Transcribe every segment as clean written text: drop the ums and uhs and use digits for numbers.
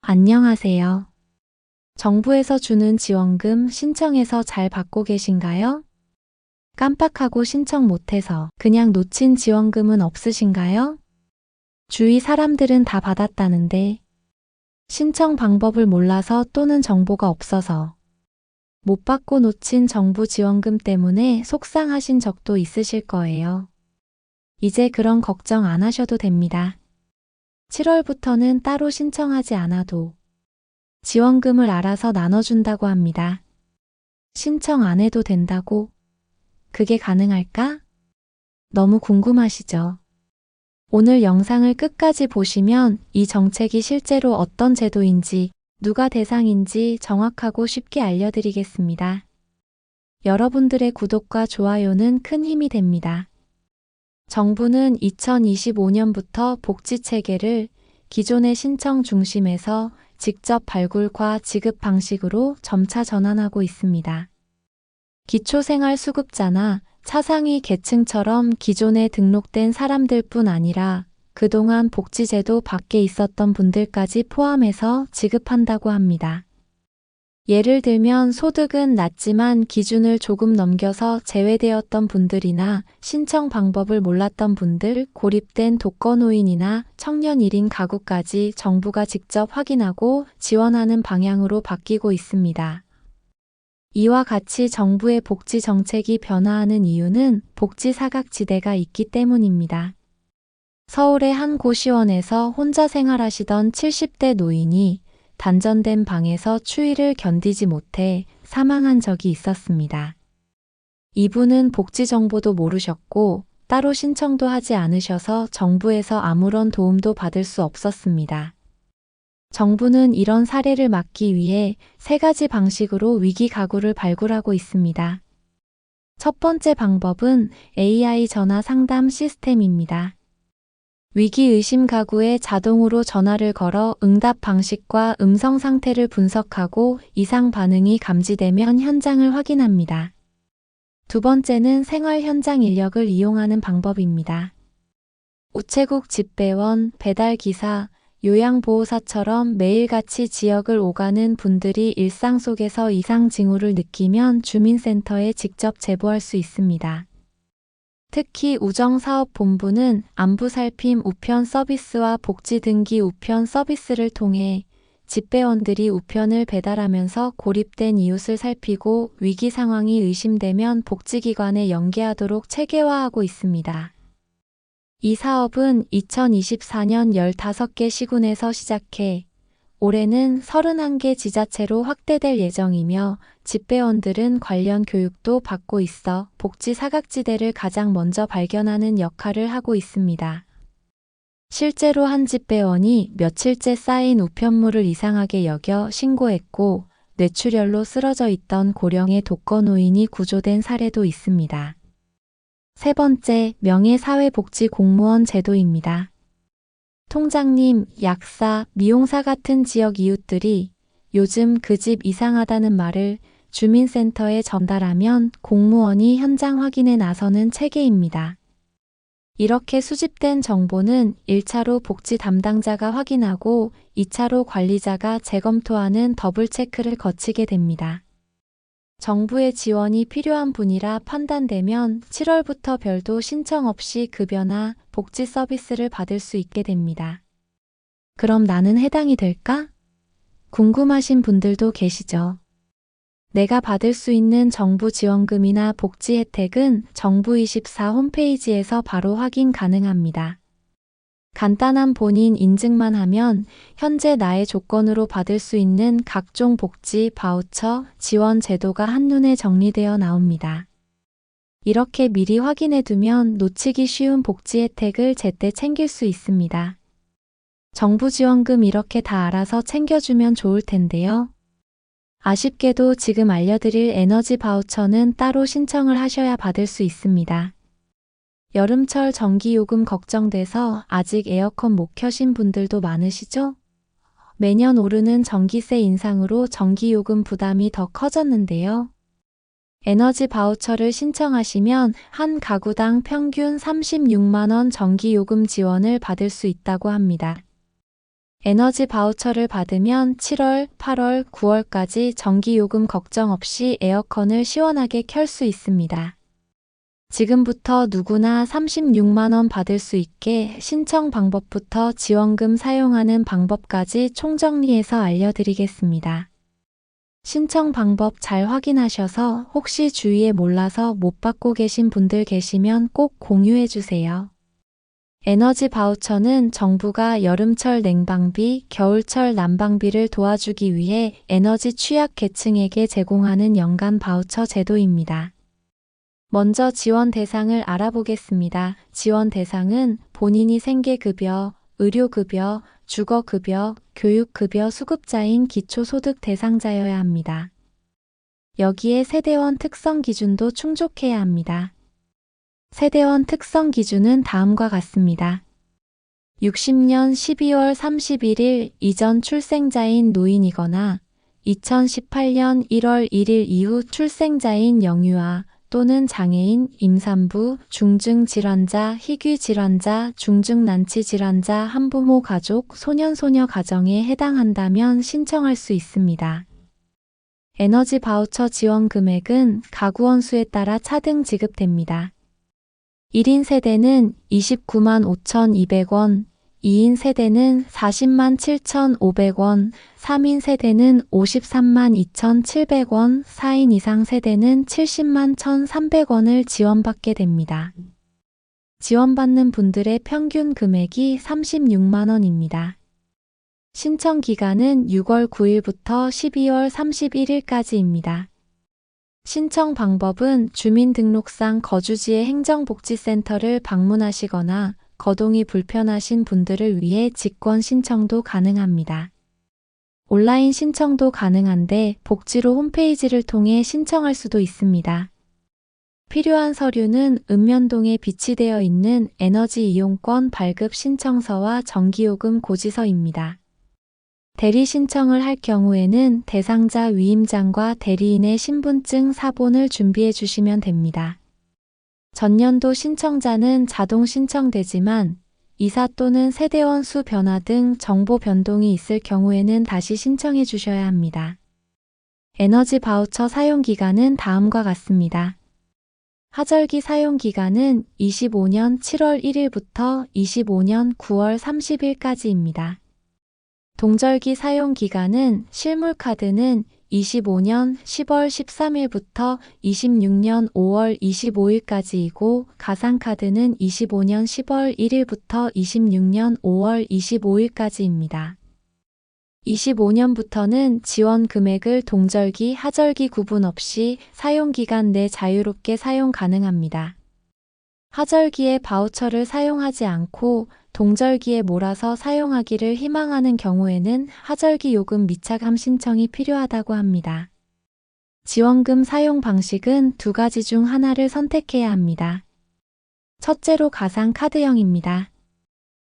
안녕하세요. 정부에서 주는 지원금 신청해서 잘 받고 계신가요? 깜빡하고 신청 못해서 그냥 놓친 지원금은 없으신가요? 주위 사람들은 다 받았다는데 신청 방법을 몰라서 또는 정보가 없어서 못 받고 놓친 정부 지원금 때문에 속상하신 적도 있으실 거예요. 이제 그런 걱정 안 하셔도 됩니다. 7월부터는 따로 신청하지 않아도 지원금을 알아서 나눠준다고 합니다. 신청 안 해도 된다고? 그게 가능할까? 너무 궁금하시죠? 오늘 영상을 끝까지 보시면 이 정책이 실제로 어떤 제도인지, 누가 대상인지 정확하고 쉽게 알려드리겠습니다. 여러분들의 구독과 좋아요는 큰 힘이 됩니다. 정부는 2025년부터 복지체계를 기존의 신청 중심에서 직접 발굴과 지급 방식으로 점차 전환하고 있습니다. 기초생활수급자나 차상위 계층처럼 기존에 등록된 사람들뿐 아니라 그동안 복지제도 밖에 있었던 분들까지 포함해서 지급한다고 합니다. 예를 들면 소득은 낮지만 기준을 조금 넘겨서 제외되었던 분들이나 신청 방법을 몰랐던 분들, 고립된 독거노인이나 청년 1인 가구까지 정부가 직접 확인하고 지원하는 방향으로 바뀌고 있습니다. 이와 같이 정부의 복지 정책이 변화하는 이유는 복지 사각지대가 있기 때문입니다. 서울의 한 고시원에서 혼자 생활하시던 70대 노인이 단전된 방에서 추위를 견디지 못해 사망한 적이 있었습니다. 이분은 복지 정보도 모르셨고 따로 신청도 하지 않으셔서 정부에서 아무런 도움도 받을 수 없었습니다. 정부는 이런 사례를 막기 위해 3가지 방식으로 위기 가구를 발굴하고 있습니다. 첫 번째 방법은 AI 전화 상담 시스템입니다. 위기 의심 가구에 자동으로 전화를 걸어 응답 방식과 음성 상태를 분석하고 이상 반응이 감지되면 현장을 확인합니다. 두 번째는 생활 현장 인력을 이용하는 방법입니다. 우체국 집배원, 배달기사, 요양보호사처럼 매일같이 지역을 오가는 분들이 일상 속에서 이상 징후를 느끼면 주민센터에 직접 제보할 수 있습니다. 특히 우정사업본부는 안부살핌 우편 서비스와 복지등기 우편 서비스를 통해 집배원들이 우편을 배달하면서 고립된 이웃을 살피고 위기 상황이 의심되면 복지기관에 연계하도록 체계화하고 있습니다. 이 사업은 2024년 15개 시군에서 시작해 올해는 31개 지자체로 확대될 예정이며 집배원들은 관련 교육도 받고 있어 복지 사각지대를 가장 먼저 발견하는 역할을 하고 있습니다. 실제로 한 집배원이 며칠째 쌓인 우편물을 이상하게 여겨 신고했고 뇌출혈로 쓰러져 있던 고령의 독거노인이 구조된 사례도 있습니다. 세 번째, 명예사회복지공무원 제도입니다. 통장님, 약사, 미용사 같은 지역 이웃들이 요즘 그 집 이상하다는 말을 주민센터에 전달하면 공무원이 현장 확인에 나서는 체계입니다. 이렇게 수집된 정보는 1차로 복지 담당자가 확인하고 2차로 관리자가 재검토하는 더블 체크를 거치게 됩니다. 정부의 지원이 필요한 분이라 판단되면 7월부터 별도 신청 없이 급여나 복지 서비스를 받을 수 있게 됩니다. 그럼 나는 해당이 될까? 궁금하신 분들도 계시죠? 내가 받을 수 있는 정부 지원금이나 복지 혜택은 정부24 홈페이지에서 바로 확인 가능합니다. 간단한 본인 인증만 하면 현재 나의 조건으로 받을 수 있는 각종 복지, 바우처, 지원 제도가 한눈에 정리되어 나옵니다. 이렇게 미리 확인해 두면 놓치기 쉬운 복지 혜택을 제때 챙길 수 있습니다. 정부 지원금 이렇게 다 알아서 챙겨주면 좋을 텐데요. 아쉽게도 지금 알려드릴 에너지 바우처는 따로 신청을 하셔야 받을 수 있습니다. 여름철 전기요금 걱정돼서 아직 에어컨 못 켜신 분들도 많으시죠? 매년 오르는 전기세 인상으로 전기요금 부담이 더 커졌는데요. 에너지 바우처를 신청하시면 한 가구당 평균 36만 원 전기요금 지원을 받을 수 있다고 합니다. 에너지 바우처를 받으면 7월, 8월, 9월까지 전기요금 걱정 없이 에어컨을 시원하게 켤 수 있습니다. 지금부터 누구나 36만 원 받을 수 있게 신청 방법부터 지원금 사용하는 방법까지 총정리해서 알려드리겠습니다. 신청 방법 잘 확인하셔서 혹시 주위에 몰라서 못 받고 계신 분들 계시면 꼭 공유해 주세요. 에너지 바우처는 정부가 여름철 냉방비, 겨울철 난방비를 도와주기 위해 에너지 취약 계층에게 제공하는 연간 바우처 제도입니다. 먼저 지원 대상을 알아보겠습니다. 지원 대상은 본인이 생계급여, 의료급여, 주거급여, 교육급여 수급자인 기초소득 대상자여야 합니다. 여기에 세대원 특성 기준도 충족해야 합니다. 세대원 특성 기준은 다음과 같습니다. 60년 12월 31일 이전 출생자인 노인이거나 2018년 1월 1일 이후 출생자인 영유아 또는 장애인, 임산부, 중증질환자, 희귀질환자, 중증난치질환자 한부모 가족, 소년소녀 가정에 해당한다면 신청할 수 있습니다. 에너지 바우처 지원 금액은 가구원 수에 따라 차등 지급됩니다. 1인 세대는 29만 5,200원, 2인 세대는 40만 7,500원, 3인 세대는 53만 2,700원, 4인 이상 세대는 70만 1,300원을 지원받게 됩니다. 지원받는 분들의 평균 금액이 36만 원입니다. 신청 기간은 6월 9일부터 12월 31일까지입니다. 신청 방법은 주민등록상 거주지의 행정복지센터를 방문하시거나 거동이 불편하신 분들을 위해 직권 신청도 가능합니다. 온라인 신청도 가능한데 복지로 홈페이지를 통해 신청할 수도 있습니다. 필요한 서류는 읍면동에 비치되어 있는 에너지 이용권 발급 신청서와 전기요금 고지서입니다. 대리 신청을 할 경우에는 대상자 위임장과 대리인의 신분증 사본을 준비해 주시면 됩니다. 전년도 신청자는 자동 신청되지만 이사 또는 세대원 수 변화 등 정보 변동이 있을 경우에는 다시 신청해 주셔야 합니다. 에너지 바우처 사용 기간은 다음과 같습니다. 하절기 사용 기간은 25년 7월 1일부터 25년 9월 30일까지입니다. 동절기 사용 기간은 실물카드는 25년 10월 13일부터 26년 5월 25일까지이고 가상카드는 25년 10월 1일부터 26년 5월 25일까지입니다. 25년부터는 지원 금액을 동절기, 하절기 구분 없이 사용기간 내 자유롭게 사용 가능합니다. 하절기에 바우처를 사용하지 않고 동절기에 몰아서 사용하기를 희망하는 경우에는 하절기 요금 미차감 신청이 필요하다고 합니다. 지원금 사용 방식은 두 가지 중 하나를 선택해야 합니다. 첫째로 가상카드형입니다.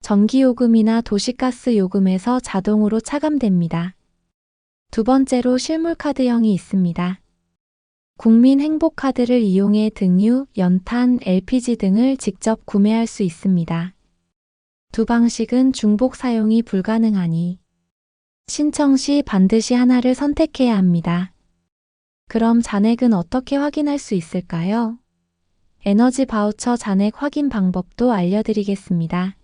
전기요금이나 도시가스 요금에서 자동으로 차감됩니다. 두 번째로 실물카드형이 있습니다. 국민행복카드를 이용해 등유, 연탄, LPG 등을 직접 구매할 수 있습니다. 두 방식은 중복 사용이 불가능하니 신청 시 반드시 하나를 선택해야 합니다. 그럼 잔액은 어떻게 확인할 수 있을까요? 에너지 바우처 잔액 확인 방법도 알려드리겠습니다.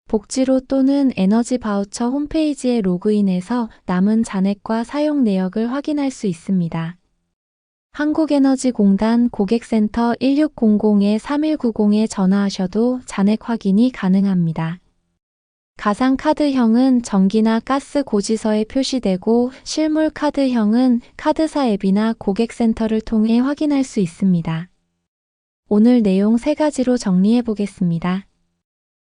복지로 또는 에너지 바우처 홈페이지에 로그인해서 남은 잔액과 사용 내역을 확인할 수 있습니다. 한국에너지공단 고객센터 1600-3190에 전화하셔도 잔액 확인이 가능합니다. 가상카드형은 전기나 가스 고지서에 표시되고 실물카드형은 카드사 앱이나 고객센터를 통해 확인할 수 있습니다. 오늘 내용 3가지로 정리해 보겠습니다.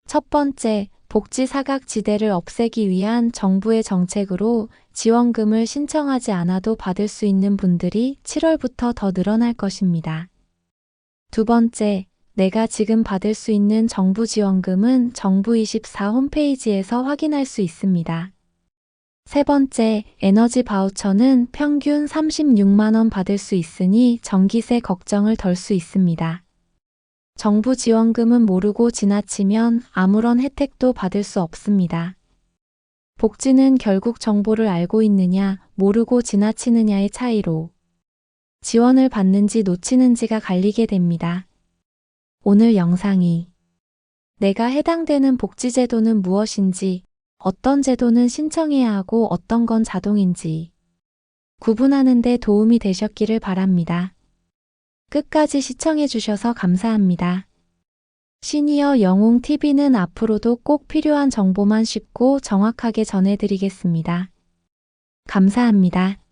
첫 번째, 복지 사각지대를 없애기 위한 정부의 정책으로 지원금을 신청하지 않아도 받을 수 있는 분들이 7월부터 더 늘어날 것입니다. 두 번째, 내가 지금 받을 수 있는 정부 지원금은 정부24 홈페이지에서 확인할 수 있습니다. 세 번째, 에너지 바우처는 평균 36만 원 받을 수 있으니 전기세 걱정을 덜 수 있습니다. 정부 지원금은 모르고 지나치면 아무런 혜택도 받을 수 없습니다. 복지는 결국 정보를 알고 있느냐, 모르고 지나치느냐의 차이로 지원을 받는지 놓치는지가 갈리게 됩니다. 오늘 영상이 내가 해당되는 복지제도는 무엇인지, 어떤 제도는 신청해야 하고 어떤 건 자동인지 구분하는 데 도움이 되셨기를 바랍니다. 끝까지 시청해 주셔서 감사합니다. 시니어 영웅TV는 앞으로도 꼭 필요한 정보만 쉽고 정확하게 전해드리겠습니다. 감사합니다.